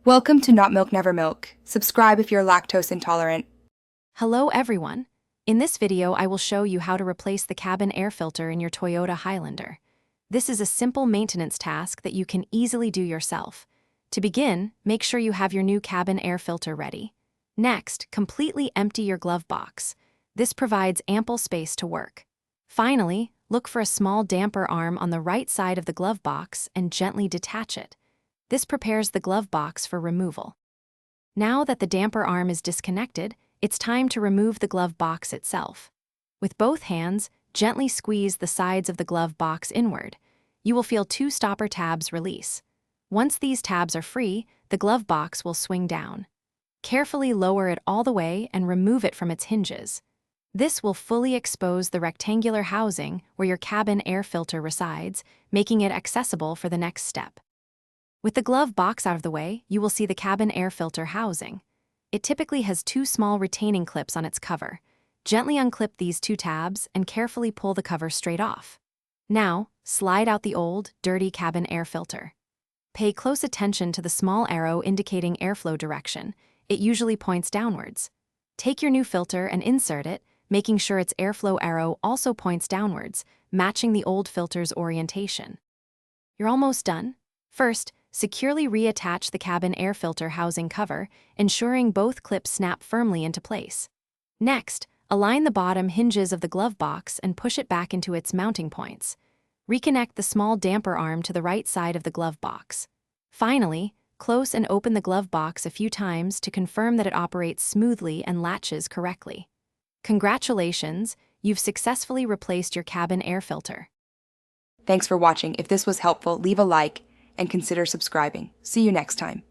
Welcome to Not Milk Never Milk. Subscribe if you're lactose intolerant. Hello everyone. In this video I will show you how to replace the cabin air filter in your Toyota Highlander. This is a simple maintenance task that you can easily do yourself. To begin, make sure you have your new cabin air filter ready. Next, completely empty your glove box. This provides ample space to work. Finally, look for a small damper arm on the right side of the glove box and gently detach it. This prepares the glove box for removal. Now that the damper arm is disconnected, it's time to remove the glove box itself. With both hands, gently squeeze the sides of the glove box inward. You will feel two stopper tabs release. Once these tabs are free, the glove box will swing down. Carefully lower it all the way and remove it from its hinges. This will fully expose the rectangular housing where your cabin air filter resides, making it accessible for the next step. With the glove box out of the way, you will see the cabin air filter housing. It typically has two small retaining clips on its cover. Gently unclip these two tabs and carefully pull the cover straight off. Now, slide out the old, dirty cabin air filter. Pay close attention to the small arrow indicating airflow direction. It usually points downwards. Take your new filter and insert it, making sure its airflow arrow also points downwards, matching the old filter's orientation. You're almost done. First, securely reattach the cabin air filter housing cover, ensuring both clips snap firmly into place. Next, align the bottom hinges of the glove box and push it back into its mounting points. Reconnect the small damper arm to the right side of the glove box. Finally, close and open the glove box a few times to confirm that it operates smoothly and latches correctly. Congratulations, you've successfully replaced your cabin air filter. Thanks for watching. If this was helpful, leave a like and consider subscribing. See you next time.